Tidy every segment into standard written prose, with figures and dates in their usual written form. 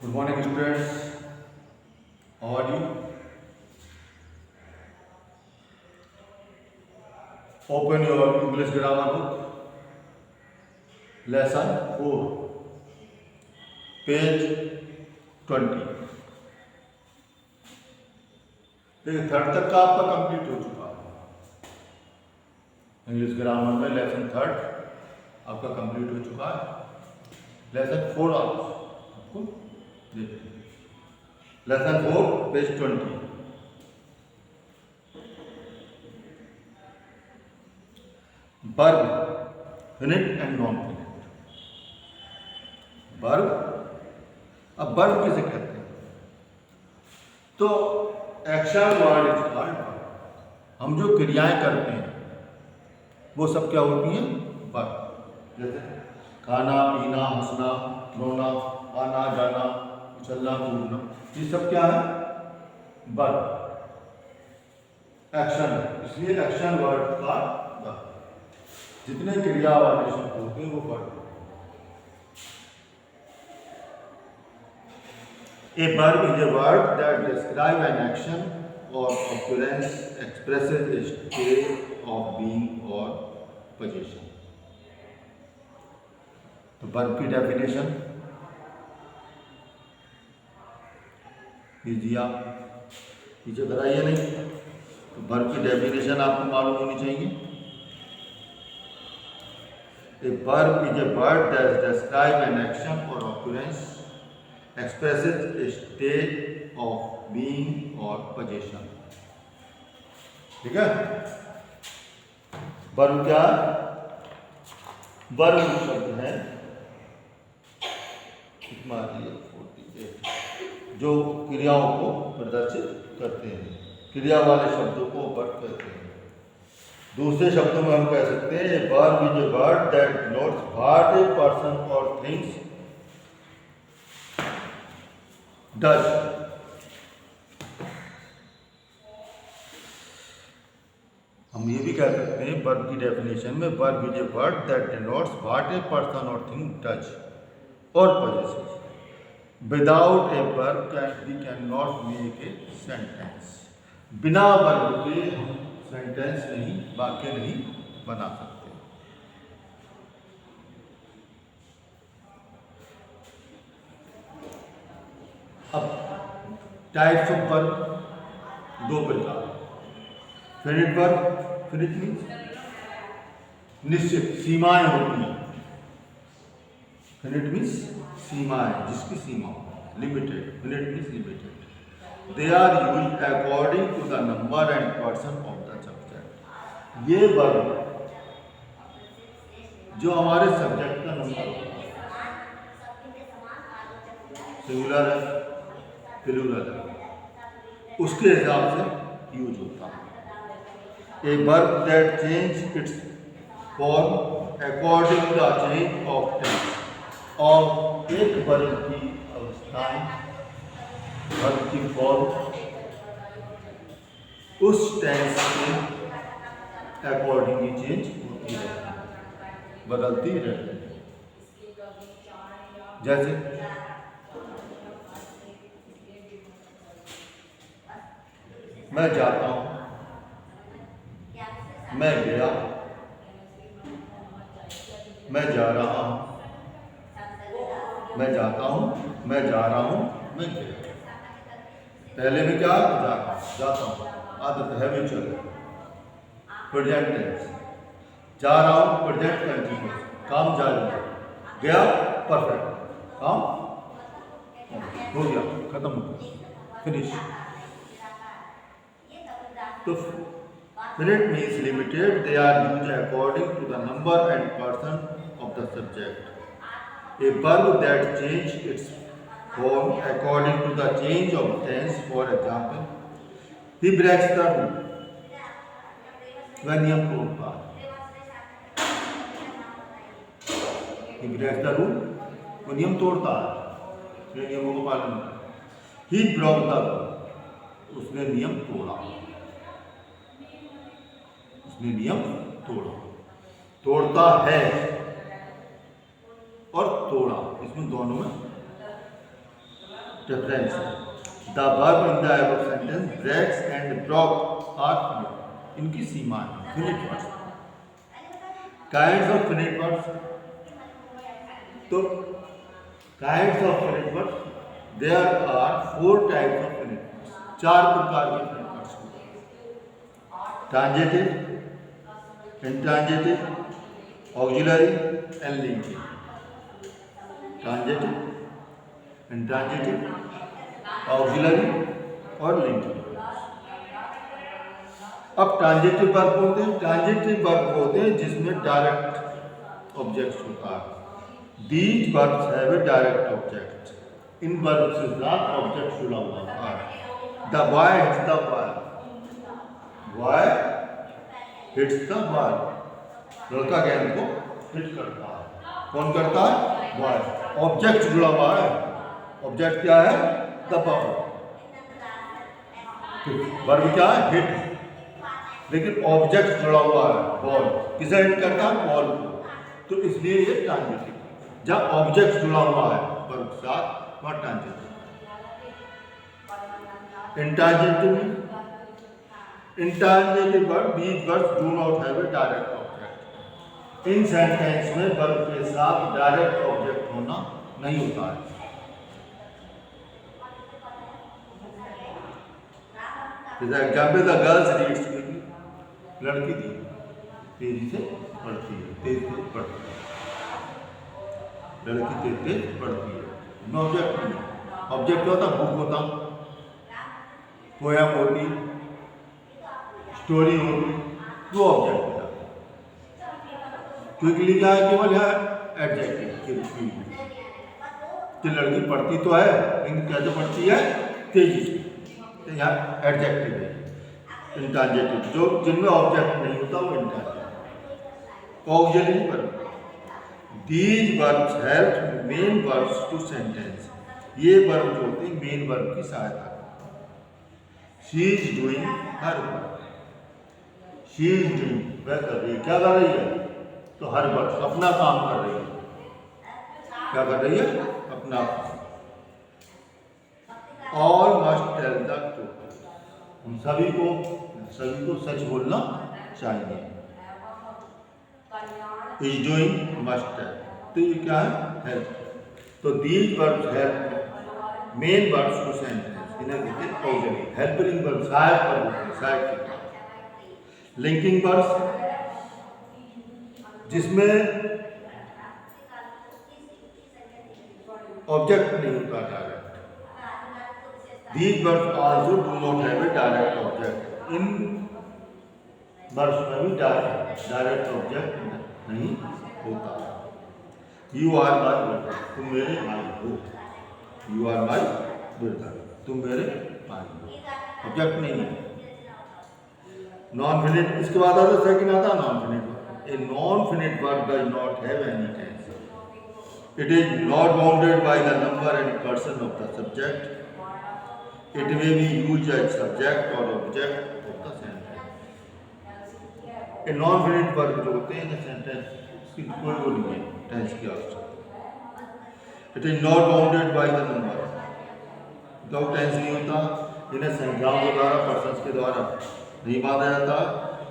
Good morning, students. How are you? Open your English grammar book, lesson 4, page 20. देखिए, third तक का आपका complete हो चुका है। इंग्लिश ग्रामर में लेसन थर्ड आपका कंप्लीट हो चुका है। लेसन 4 आपको देखिए, lesson 4 page 20। Verb, finite and non finite. Verb, अब वर्ब किसे कहते हैं? तो action word is called verb. हम जो क्रियाएं करते हैं वो सब क्या होती हैं? वर्ब। जैसे खाना, पीना, हंसना, रोना, आना जाना, चलना, कूदना, ये सब क्या है? वर्ब, एक्शन है। इसलिए एक्शन वर्ड का वर्ब। जितने क्रिया वाले शब्द होते हैं वो verb. A verb is a word that describes an action or occurrence, expresses a state of being or possession. तो वर्ब की डेफिनेशन कीजिए आप, पीछे कराइए नहीं। तो वर्ब की डेफिनेशन आपको मालूम होनी चाहिए। A verb is a word that describes an action or occurrence, expresses a state of being or possession. ठीक है? वर्ब क्या? वर्ब शब्द है जो क्रियाओं को प्रदर्शित करते हैं। क्रिया वाले शब्दों को वर्ब कहते हैं। दूसरे शब्दों में हम कह सकते हैं verb is a word that denotes what a person और थिंग्स डज। हम ये भी कह सकते हैं वर्ब की डेफिनेशन में, verb is a word that denotes what a person or thing does or possesses. Without a verb we can not make a sentence. बिना वर्ब के हम सेंटेंस नहीं, वाक्य नहीं बना सकते। अब टाइप्स ऑफ वर्ब दो प्रकार। फिनिट वर्ब, फिनिट मीन्स निश्चित, सीमाएं होती हैं। फिनिट मीन्स सीमाएं, जिसकी सीमा हो, limited. Finite means limited. They are used according to the number and person of the subject. ये वर्ब जो हमारे सब्जेक्ट का नंबर होता है, सिंगुलर है, प्लूरल है, उसके हिसाब से यूज होता है। A verb that change its form according to the change of tense. और एक वर्ब की अवस्थाएं, वर्ब की फॉर्म उस टेंस के अकॉर्डिंग ही चेंज होती रहती है, बदलती रहती है। जैसे मैं जाता हूं, मैं गया, मैं जा रहा हूं, मैं जाता हूं, मैं जा रहा हूं, मैं गया। पहले में क्या जाता हूं, आदत है, हैबिचुअल, प्रेजेंट टेंस। जा रहा हूं, प्रेजेंट कंटीन्यूअस, काम जारी है। गया, परफेक्ट, काम हो गया, खत्म हो गया, फिनिश। तो finite means limited. They are used according to the number and person of the subject. A verb that changes its form according to the change of tense. For example, he breaks the rule. वह नियम तोड़ता है। He breaks the rule. वो नियम तोड़ता है, नियमों को पालन करता है। He broke the rule. उसने नियम तोड़ा, उसने नियम तोड़ा। तोड़ता है और तोड़ा, इसमें दोनों में डिफरेंस है। The verb in the above sentence breaks and broke are finite। इनकी सीमा है finite words. Kinds of finite words, तो kinds of finite words there are 4 types of finite words. 4 प्रकार के फिनिट वर्ड्स होते हैं। Transitive, intransitive, auxiliary and linking. Transitive, intransitive, auxiliary और linking. अब ट्रांजिटिव वर्ब होते हैं। ट्रांजिटिव वर्ब होते हैं जिसमें डायरेक्ट ऑब्जेक्ट होता है। These verbs have a direct object. In verb से साथ ऑब्जेक्ट जुड़ा हुआ होता है। The boy hits the boy, boy hits the boy, लड़का गेंद को हिट करता है। कौन करता है? बॉय। ऑब्जेक्ट जुड़ा हुआ है। ऑब्जेक्ट क्या है? The boy. वर्ब क्या है? हिट। लेकिन ऑब्जेक्ट जुड़ा हुआ है बॉल। किसे हिट करता है? बॉल को। तो इसलिए ये ट्रांजिटिव। जब ऑब्जेक्ट जुड़ा हुआ है वर्ब के साथ वह transitive. Intransitive, intransitive verb these verbs do not have a direct object. In sentence में वर्ब के साथ डायरेक्ट ऑब्जेक्ट होना नहीं होता है। Example, the girls reads quickly. लड़की थी तेजी से पढ़ती है, तेज पढ़ती है। लड़की तेज तेज पढ़ती है। नो ऑब्जेक्ट नहीं। ऑब्जेक्ट होता, बुक होता, पोएम होती, स्टोरी होती, वो ऑब्जेक्ट होता। क्विकली क्या है? केवल है एडजेक्टिव कि लड़की पढ़ती तो है लेकिन कैसे पढ़ती है? तेजी से। तो यहाँ एडजेक्टिव है। इंट्रांजिटिव जो जिनमें ऑब्जेक्ट नहीं होता वो intransitive. Auxiliary verb, these verbs help main verbs to sentence. ये वर्ब जो होती है मेन वर्ब की सहायता करती है। She is doing her work, she is doing वह कर रही है। क्या कर रही है? तो हर वर्क अपना काम कर रही है। क्या कर रही है? अपना। All must tell the truth, हम सभी को सच बोलना चाहिए। इज डूइंग मस्ट है, तो ये क्या है? हेल्प। तो these verbs help main verbs to sentence. इन्हें कहते हैं ऑक्सिलरी। हेल्पिंग वर्ब सहायक वर्ब, सहायक। लिंकिंग वर्ब्स जिसमें ऑब्जेक्ट नहीं होता direct. These verbs also do not have a direct object. इन वर्ब्स में भी डायरेक्ट ऑब्जेक्ट नहीं होता। यू आर माई ब्रदर, तुम मेरे भाई हो। यू आर माई ब्रदर, तुम मेरे भाई हो। ऑब्जेक्ट नहीं है। नॉन फिनिट, इसके बाद आता सेकंड आता non finite verb. A non finite verb does not have any tense. It is not bounded by the number and person of the subject. It may be used as subject और object of the sentence. A non finite verb जो होते हैं sentence इसकी कोई वो नहीं है tense की आवश्यकता। It is not bounded by the number, without tense नहीं होता। इन्हें संख्याओं के द्वारा, पर्सन्स के द्वारा नहीं बांधा जाता।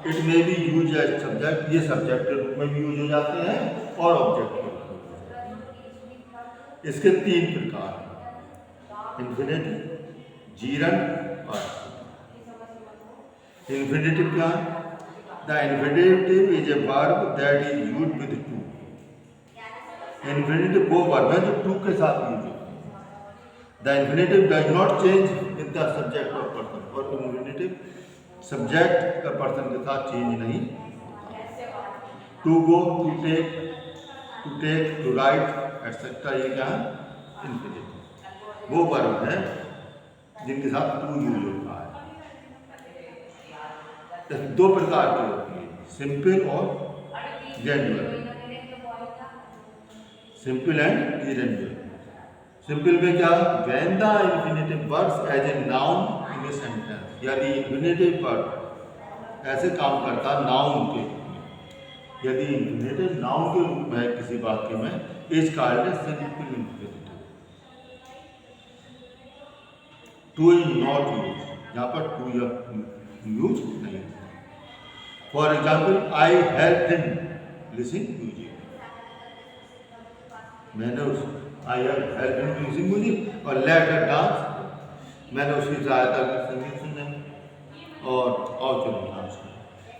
It may be use as subject, ये सब्जेक्ट के रूप में भी यूज हो जाते हैं और ऑब्जेक्ट के रूप में। इसके 3 प्रकार हैं, इन्फिनेटिव, जीरंड और इन्फिनेटिव। क्या है? The infinitive is a verb that is used with to. Infinitive वो वर्ब है जो टू के साथ यूज होती है। The infinitive does not change with the subject or person. और इन्फिनेटिव सब्जेक्ट का पर्सन के साथ चेंज नहीं होता। To go, to take, to write etcetera, ये क्या है? इन्फिनेटिव। वो वर्ब है जिनके साथ टू यूज होता है। 2 प्रकार की होती है, सिंपल और gerundial. Simple and gerundial. Simple में क्या? When the infinitive works as a noun in a sentence. यदि इन्फिनेटिव वर्ब ऐसे काम करता नाउन के रूप में। यदि इन्फिनेटिव नाउन के रूप में किसी वाक्य में, is called a simple infinitive. Two is not use, यहाँ पर टू यूज नहीं होता। For example I help him listening music, मैंने उस I have help him listening music और लेट हर डांस, मैंने उसकी सहायता की संगीत सुनने में, और चलो डांस करें।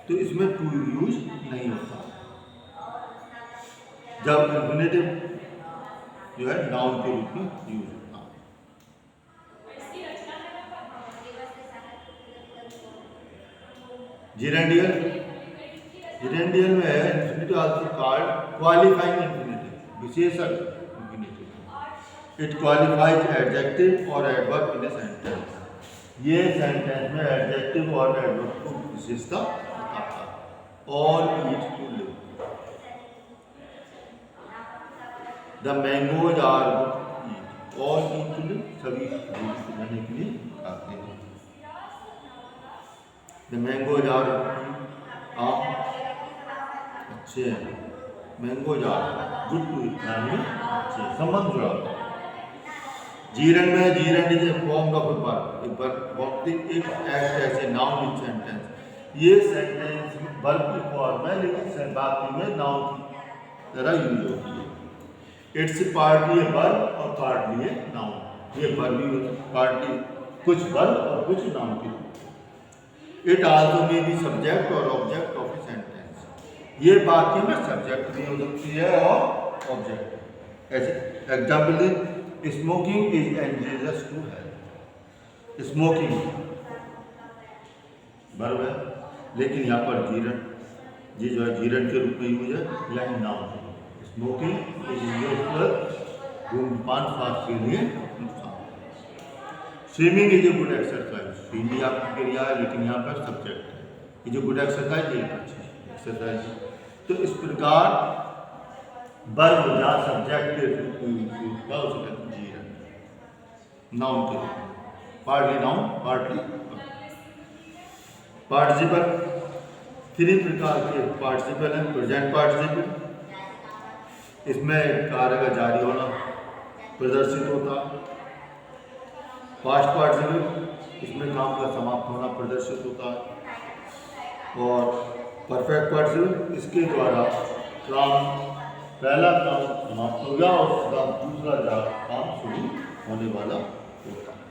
तो इसमें टू यूज नहीं होता। जब इन्फिनेटिव जो है नाउन के रूप में यूज होता है। जिरेंडियल में है infinitive also called qualifying infinitive, विशेषण इन्फिनेटिव। इट क्वालिफाइज एडजेक्टिव और एडवर्ब इन ए सेंटेंस, ये सेंटेंस में एडजेक्टिव और एडवर्ब को विशेषता बताता है। All eat to live, the mangoes are good eat, all eat to live, सभी खाने के लिए खाते हैं। द मैंगोज आर आम अच्छे हैं, mangoes are good to eat, खाने में अच्छे, संबंध जुड़ा होता है। जीरन में gerund is a form of a verb, एक act as a noun in sentence, ये सेंटेंस वर्ब की फॉर्म है लेकिन बाकी में नाउन की तरह यूज होती है। इट्स पार्टली ए वर्ब और पार्टली ए नाउन, ये वर्ब भी पार्टली कुछ वर्ब और कुछ नाउन की। It also may be subject और ऑब्जेक्ट ऑफ ए सेंटेंस, ये वाक्य में सब्जेक्ट भी हो सकती है और ऑब्जेक्ट। ऐसे एग्जाम्पल दे, smoking is injurious to health, smoking verb है लेकिन यहाँ पर जीरन, ये जो है जीरन के रूप में यूज है, यानी नाउन। स्मोकिंग इज इंजूरियस, धूम्रपान स्वास्थ्य के लिए नुकसान। Swimming is a good exercise, swimming आपकी क्रिया है लेकिन यहाँ पर सब्जेक्ट है, ये जो गुड एक्सरसाइज है अच्छी एक्सरसाइज। तो इस प्रकार वर्ब जहाँ सब्जेक्ट के रूप में का उसे कहते हैं जीरन, नाउन के रूप में, पार्टली नाउन पार्टली पार्टिसिपल। 3 प्रकार के पार्टिसिपल हैं। प्रेजेंट पार्टिसिपल, इसमें कार्य का जारी होना प्रदर्शित होता है। पास्ट पार्टिसिपल, इसमें काम का समाप्त होना प्रदर्शित होता है। और परफेक्ट पार्टिसिपल, इसके द्वारा काम पहला काम समाप्त हो गया और दूसरा काम शुरू होने वाला होता है।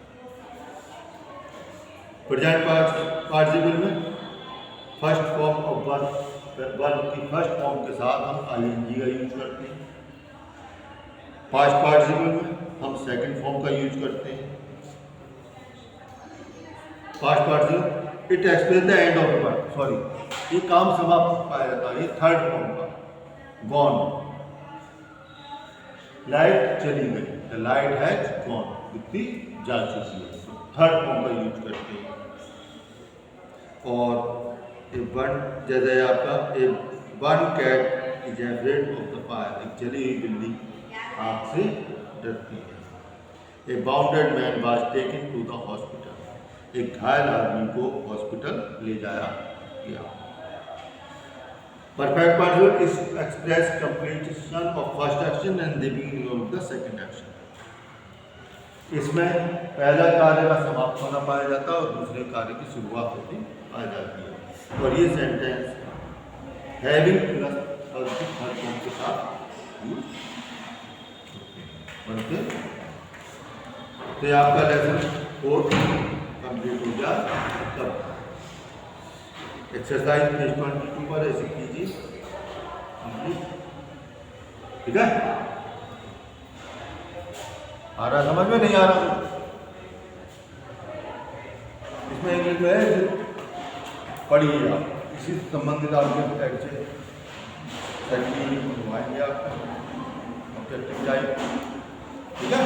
प्रेजेंट पार्टिसिपल में फर्स्ट फॉर्म ऑफ वर्ब की फर्स्ट फॉर्म के साथ हम आईएनजी का यूज करते हैं। पास्ट पार्टिसिपल में हम सेकंड फॉर्म का यूज करते हैं। Past participle it express the end of the verb, sorry ये काम समाप्त पाया जाता है, ये थर्ड फॉर्म का। गॉन, लाइट चली गई, द लाइट हैज गॉन, बत्ती जा चुकी है, थर्ड फॉर्म का यूज करते हैं। और ए वन, जैसे आपका a one cat is afraid of the fire, एक जली हुई बिल्ली आग से डरती है। A wounded man was taken to the hospital, एक घायल आदमी को हॉस्पिटल ले जाया गया। Perfect participle is express completion of first action and the beginning of the second action, इसमें पहला कार्य का समाप्त होना पाया जाता है और दूसरे कार्य की शुरुआत होती पाई जाती है। और ये sentence having plus third form के साथ यूज बनते। तो आपका लेसन 4 कंप्लीट हो जाए तब एक्सरसाइज पेज 22 पर ऐसे कीजिए कंप्लीट, ठीक है। आ रहा समझ में, नहीं आ रहा इसमें इंग्लिश में है, पढ़िए आप, इसी से संबंधित आपके घुमाएंगे आपको ऑब्जेक्टिव टाइप, ठीक है।